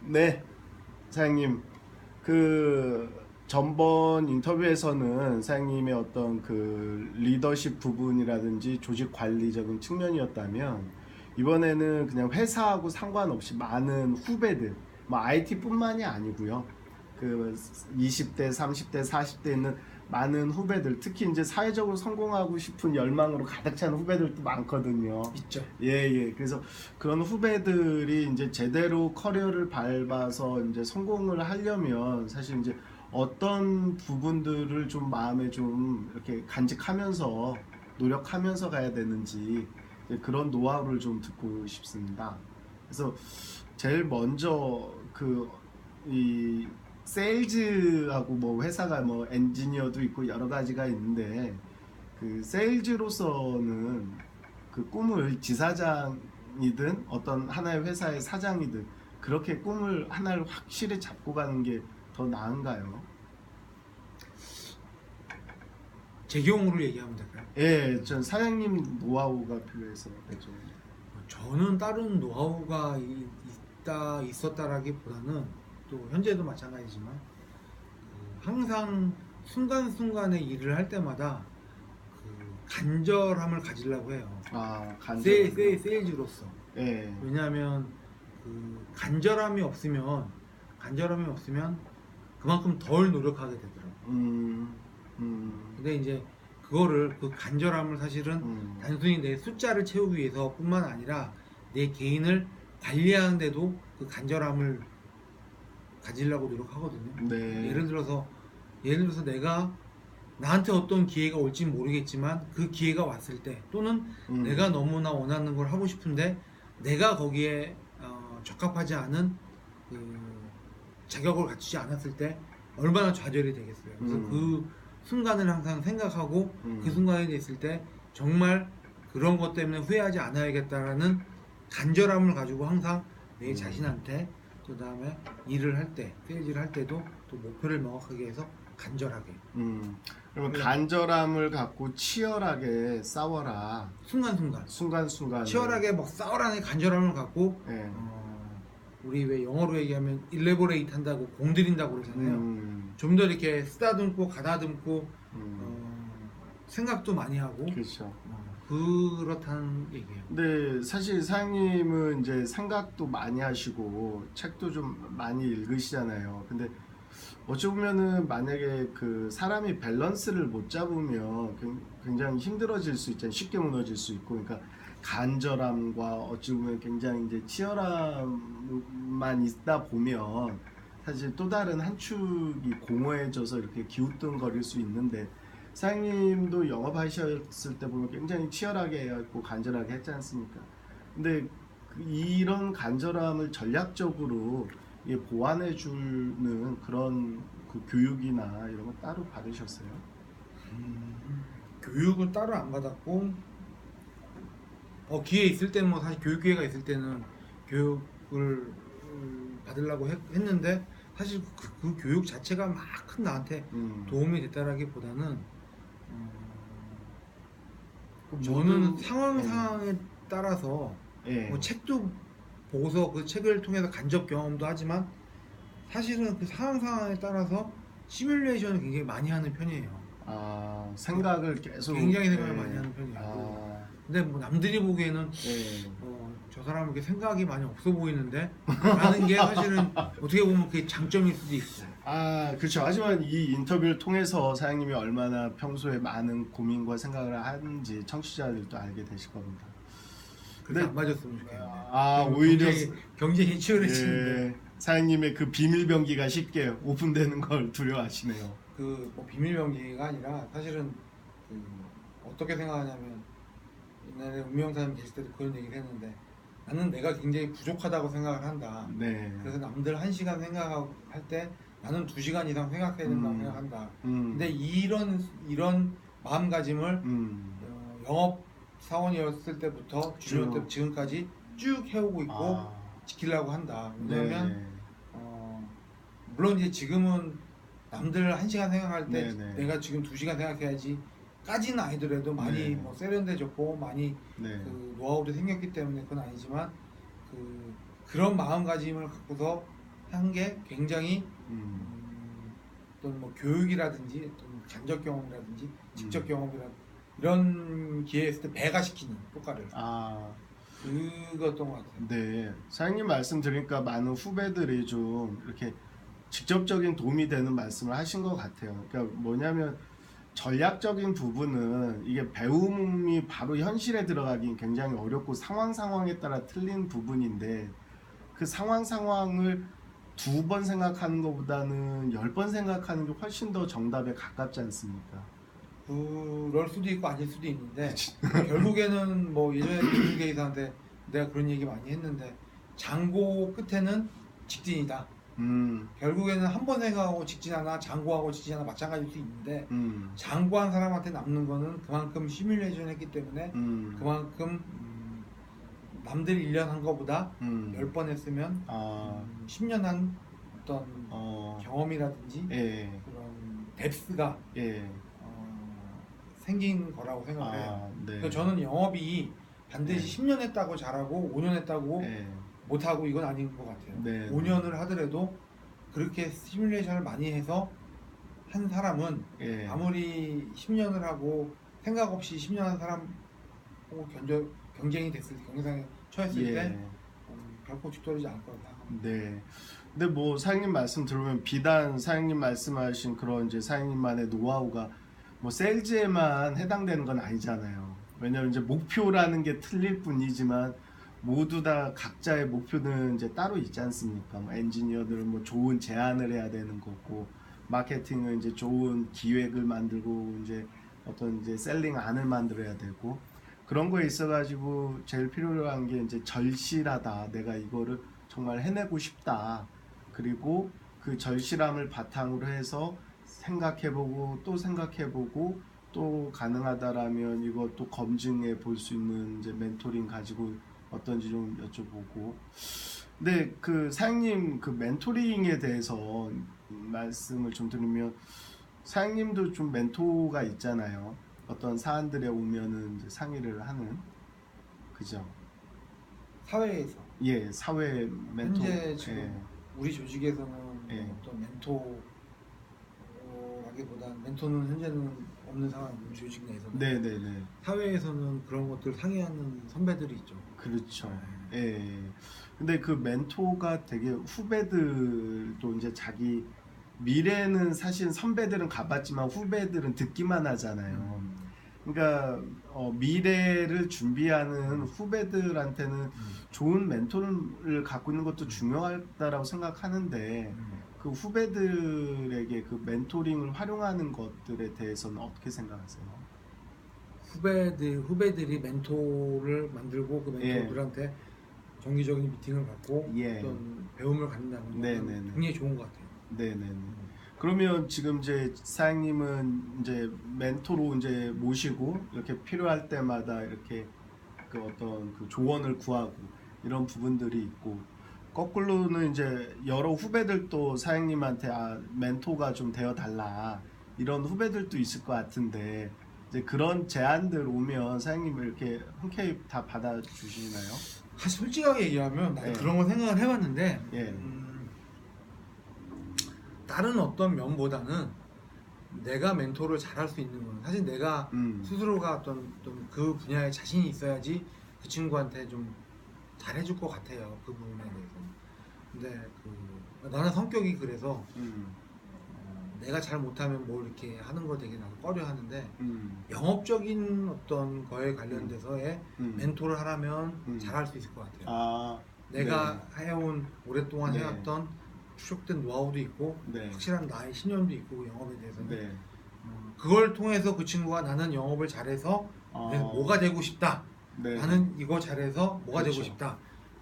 네, 사장님. 그 전번 인터뷰에서는 사장님의 어떤 그 리더십 부분이라든지 조직 관리적인 측면이었다면 이번에는 그냥 회사하고 상관없이 많은 후배들, 뭐 IT뿐만이 아니고요. 그 20대, 30대, 40대 있는 많은 후배들, 특히 이제 사회적으로 성공하고 싶은 열망으로 가득 찬 후배들도 많거든요. 있죠. 예, 예. 그래서 그런 후배들이 이제 제대로 커리어를 밟아서 이제 성공을 하려면 사실 이제 어떤 부분들을 좀 마음에 좀 이렇게 간직하면서 노력하면서 가야 되는지 이제 그런 노하우를 좀 듣고 싶습니다. 그래서 제일 먼저 그 이 세일즈하고 뭐 회사가 뭐 엔지니어도 있고 여러 가지가 있는데 그 세일즈로서는 그 꿈을 지사장이든 어떤 하나의 회사의 사장이든 그렇게 꿈을 하나를 확실히 잡고 가는 게 더 나은가요? 제 경우로 얘기하면 될까요? 예, 전 사장님 노하우가 필요해서 좀. 저는 다른 노하우가 있었다라기보다는 또 현재도 마찬가지지만 항상 순간순간의 일을 할 때마다 간절함을 가지려고 해요. 아, 세일즈로서. 예. 왜냐하면 간절함이 없으면 그만큼 덜 노력하게 되더라고요. 음, 근데 이제 그 간절함을 사실은 단순히 내 숫자를 채우기 위해서뿐만 아니라 내 개인을 관리하는데도 그 간절함을 가지려고 노력하거든요. 네. 예를 들어서 내가 나한테 어떤 기회가 올지 모르겠지만 그 기회가 왔을 때 또는 내가 너무나 원하는 걸 하고 싶은데 내가 거기에 적합하지 않은 그 자격을 갖추지 않았을 때 얼마나 좌절이 되겠어요. 그래서 그 순간을 항상 생각하고 그 순간이 됐을 때 정말 그런 것 때문에 후회하지 않아야겠다라는 간절함을 가지고 항상 내 자신한테 그 다음에 세일즈를 할 때도 또 목표를 명확하게 해서 간절하게 그러면 간절함을 갖고 치열하게 싸워라. 순간순간 순간순간. 치열하게 막 싸우라는 간절함을 갖고 예. 우리 왜 영어로 얘기하면 일레보레이트 한다고 공들인다고 그러잖아요. 좀 더 이렇게 쓰다듬고 가다듬고 생각도 많이 하고 그렇죠. 그렇다는 얘기예요. 근데 사실 사장님은 이제 생각도 많이 하시고 책도 좀 많이 읽으시잖아요. 근데 어찌 보면은 만약에 그 사람이 밸런스를 못 잡으면 굉장히 힘들어질 수 있잖아요. 쉽게 무너질 수 있고. 그러니까 간절함과 어찌 보면 굉장히 이제 치열함만 있다 보면 사실 또 다른 한 축이 공허해져서 이렇게 기우뚱거릴 수 있는데 사장님도 영업하셨을 때 보면 굉장히 치열하게 해갖고 간절하게 했지 않습니까? 근데 이런 간절함을 전략적으로 보완해 주는 그런 그 교육이나 이런 거 따로 받으셨어요? 교육은 따로 안 받았고 기회 있을 때는 뭐 사실 교육 기회가 있을 때는 교육을 받으려고 했는데 사실 그 교육 자체가 막 큰 나한테 도움이 됐다라기보다는 저는 상황에 따라서 예. 뭐 책도 보고서 그 책을 통해서 간접 경험도 하지만 사실은 그 상황에 따라서 시뮬레이션을 굉장히 많이 하는 편이에요. 아, 생각을 계속. 굉장히 생각을 예. 많이 하는 편이에요. 아, 근데 뭐 남들이 보기에는 예. 저 사람은 이렇게 생각이 많이 없어 보이는데 라는 게 사실은 어떻게 보면 그게 장점일 수도 있고. 아, 그렇죠. 하지만 이 인터뷰를 통해서 사장님이 얼마나 평소에 많은 고민과 생각을 하는지 청취자들도 알게 되실 겁니다. 그래서 안 맞았으면 좋겠는데. 아, 오히려 경쟁이 치열해지는데. 예, 사장님의 그 비밀병기가 쉽게 오픈되는 걸 두려워하시네요. 뭐 비밀병기가 아니라 사실은 어떻게 생각하냐면 옛날에 운명사님 계실 때도 그런 얘기를 했는데 나는 내가 굉장히 부족하다고 생각을 한다. 네. 그래서 남들 1시간 생각할 때 나는 2시간 이상 생각해야 된다고 생각한다. 근데 이런 마음가짐을 영업 사원이었을 때부터 주니어 때 지금까지 쭉 해오고 있고 지키려고 한다. 왜냐면 네. 물론 이제 지금은 남들 1시간 생각할 때 네네. 내가 지금 2시간 생각해야지 까지는 아니더라도 많이 네. 뭐 세련돼졌고 많이 네. 그 노하우도 생겼기 때문에 그건 아니지만 그런 마음가짐을 갖고서 한 게 굉장히 음. 어떤 뭐 교육이라든지 어떤 간접 경험이라든지 직접 음. 경험이라든지 이런 기회에 있을 때 배가 시키는 효과를 아, 그거였던 것 같아요. 네. 사장님 말씀 들으니까 많은 후배들이 좀 이렇게 직접적인 도움이 되는 말씀을 하신 것 같아요. 그러니까 뭐냐면 전략적인 부분은 이게 배움이 바로 현실에 들어가긴 굉장히 어렵고 상황에 따라 틀린 부분인데 그 상황을 2번 생각하는 것보다는 10번 생각하는 게 훨씬 더 정답에 가깝지 않습니까? 그럴 수도 있고 아닐 수도 있는데 결국에는 뭐 예전에 김윤계 이사한테 내가 그런 얘기 많이 했는데 장고 끝에는 직진이다. 음, 결국에는 한 번 생각하고 직진하나 장고하고 직진하나 마찬가지일 수 있는데 음, 장고한 사람한테 남는 거는 그만큼 시뮬레이션 했기 때문에 음, 그만큼 남들 1년 한 거보다 음, 10번 했으면 아, 10년 한 어떤 어, 경험이라든지 예, 그런 뎁스가 예, 생긴 거라고 생각을 해요. 아, 네, 그래서 저는 영업이 반드시 네, 10년 했다고 잘하고 5년 했다고 예, 못하고 이건 아닌 것 같아요. 네, 5년을 하더라도 그렇게 시뮬레이션을 많이 해서 한 사람은 예, 아무리 10년을 하고 생각 없이 10년 한 사람하고 경쟁이 됐을 때 경쟁에 처했을 때 예, 결코 뒤떨어지지 않을 거라고 생각합니다. 네. 근데 뭐 사장님 말씀 들으면 비단 사장님 말씀하신 그런 이제 사장님만의 노하우가 뭐 세일즈에만 해당되는 건 아니잖아요. 왜냐면 이제 목표라는 게 틀릴 뿐이지만 모두 다 각자의 목표는 이제 따로 있지 않습니까? 뭐 엔지니어들은 뭐 좋은 제안을 해야 되는 거고, 마케팅은 이제 좋은 기획을 만들고 이제 어떤 이제 셀링안을 만들어야 되고 그런 거에 있어가지고 제일 필요한 게 이제 절실하다. 내가 이거를 정말 해내고 싶다. 그리고 그 절실함을 바탕으로 해서 생각해보고 또 생각해보고 또 가능하다라면 이것도 검증해 볼 수 있는 이제 멘토링 가지고 어떤지 좀 여쭤보고. 근데 그 사장님 그 멘토링에 대해서 말씀을 좀 드리면 사장님도 좀 멘토가 있잖아요. 어떤 사안들에 오면은 이제 상의를 하는 그죠? 사회에서 예, 사회 멘토. 현재 지금 예, 우리 조직에서는 예. 어떤 멘토라기보다는 멘토는 현재는 없는 상황 우리 조직 내에서는 네, 네, 네. 사회에서는 그런 것들 상의하는 선배들이 있죠. 그렇죠. 네. 예. 근데 그 멘토가 되게 후배들도 이제 자기 미래는 사실 선배들은 가봤지만 후배들은 듣기만 하잖아요. 그러니까 미래를 준비하는 후배들한테는 좋은 멘토를 갖고 있는 것도 중요하다라고 생각하는데 그 후배들에게 그 멘토링을 활용하는 것들에 대해서는 어떻게 생각하세요? 후배들이 멘토를 만들고 그 예. 멘토들한테 정기적인 미팅을 갖고 예. 어떤 배움을 갖는다는 네, 건 네, 네. 굉장히 좋은 것 같아요. 네네네. 그러면 지금 이제 사장님은 이제 멘토로 이제 모시고 이렇게 필요할 때마다 이렇게 그 어떤 그 조언을 구하고 이런 부분들이 있고 거꾸로는 이제 여러 후배들도 사장님한테 멘토가 좀 되어 달라 이런 후배들도 있을 것 같은데 이제 그런 제안들 오면 사장님 이렇게 흔쾌히 다 받아주시나요? 사실 솔직하게 얘기하면 나도 예. 그런 거 생각을 해봤는데 예. 다른 어떤 면보다는 내가 멘토를 잘할 수 있는 건 사실 내가 스스로가 어떤 그 분야에 자신이 있어야지 그 친구한테 좀 잘해줄 것 같아요. 그 부분에 대해서. 근데 나는 성격이 그래서 내가 잘 못하면 뭘 이렇게 하는 거 되게 나도 꺼려 하는데 영업적인 어떤 거에 관련돼서의 멘토를 하라면 잘할 수 있을 것 같아요. 아, 내가 해온 오랫동안 네. 해왔던 추적된 노하우도 있고 네. 확실한 나의 신념도 있고 영업에 대해서는 네. 그걸 통해서 그 친구가 나는 영업을 잘해서 내가 뭐가 되고 싶다. 네. 나는 이거 잘해서 뭐가 그렇죠. 되고 싶다.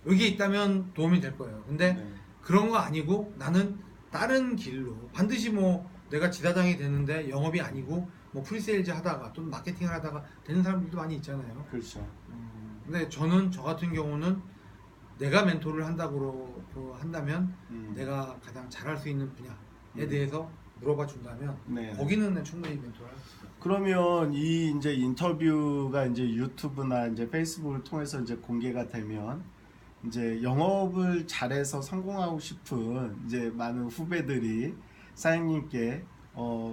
여기 있다면 도움이 될 거예요. 근데 네. 그런 거 아니고 나는 다른 길로 반드시 뭐 내가 지사장이 되는데 영업이 아니고 뭐 프리세일즈 하다가 또는 마케팅을 하다가 되는 사람들도 많이 있잖아요. 그렇죠. 근데 저는 저 같은 경우는 내가 멘토를 한다면 내가 가장 잘할 수 있는 분야에 대해서 물어봐 준다면 네. 거기는 난 충분히 멘토를 할 수 있어요. 그러면 이 이제 인터뷰가 이제 유튜브나 이제 페이스북을 통해서 이제 공개가 되면 이제 영업을 잘해서 성공하고 싶은 이제 많은 후배들이 사장님께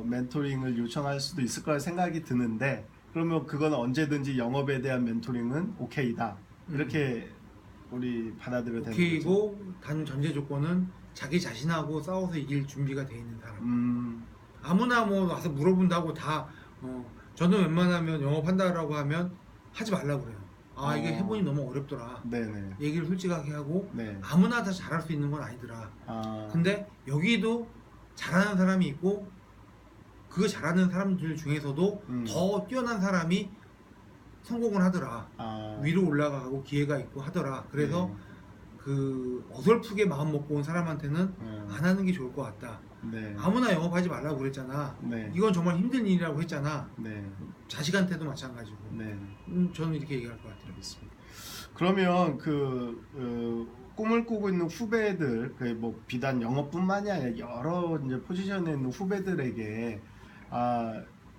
멘토링을 요청할 수도 있을 거라 생각이 드는데, 그러면 그건 언제든지 영업에 대한 멘토링은 오케이다, 이렇게 우리 받아들여야 되는 거죠. 오케이고 단 전제 조건은 자기 자신하고 싸워서 이길 준비가 돼 있는 사람. 아무나 뭐 와서 물어본다고 다 저는 웬만하면 영업한다라고 하면 하지 말라고 그래요. 이게 해보니 너무 어렵더라. 네네. 얘기를 솔직하게 하고 네. 아무나 다 잘할 수 있는 건 아니더라. 아, 근데 여기도 잘하는 사람이 있고 그 잘하는 사람들 중에서도 더 뛰어난 사람이 성공을 하더라. 위로 올라가고 기회가 있고 하더라. 그래서 네. 그 어설프게 마음 먹고 온 사람한테는 안 하는 게 좋을 것 같다. 네. 아무나 영업하지 말라고 그랬잖아. 네. 이건 정말 힘든 일이라고 했잖아. 네. 자식한테도 마찬가지고. 네. 저는 이렇게 얘기할 것 같아요. 알겠습니다. 그러면 꿈을 꾸고 있는 후배들, 뭐 비단 영업뿐만이 아니라 여러 이제 포지션에 있는 후배들에게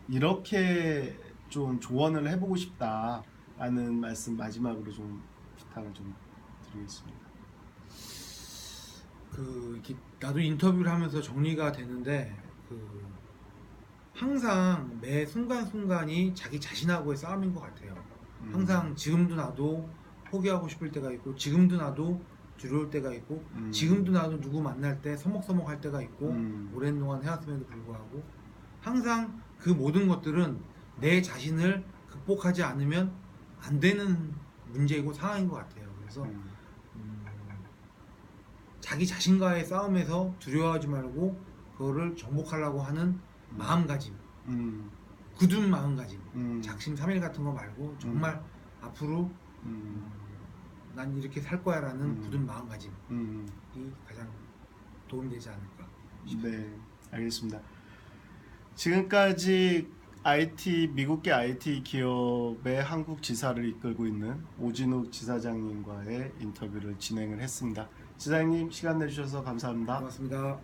이렇게 좀 조언을 해보고 싶다라는 말씀 마지막으로 좀 부탁을 좀 드리겠습니다. 이렇게 나도 인터뷰를 하면서 정리가 되는데 항상 매 순간순간이 자기 자신하고의 싸움인 것 같아요. 항상 지금도 나도 포기하고 싶을 때가 있고, 지금도 나도 두려울 때가 있고, 지금도 나도 누구 만날 때 서먹서먹할 때가 있고, 오랜 동안 해왔음에도 불구하고 항상 그 모든 것들은 내 자신을 극복하지 않으면 안 되는 문제이고 상황인 것 같아요. 그래서 자기 자신과의 싸움에서 두려워하지 말고 그거를 정복하려고 하는 마음가짐, 굳은 마음가짐, 작심삼일 같은 거 말고 정말 앞으로 난 이렇게 살 거야 라는 굳은 마음가짐이 가장 도움되지 않을까 싶어요. 네, 알겠습니다. 지금까지 미국계 IT 기업의 한국 지사를 이끌고 있는 오진욱 지사장님과의 인터뷰를 진행을 했습니다. 지사님 시간 내주셔서 감사합니다. 고맙습니다.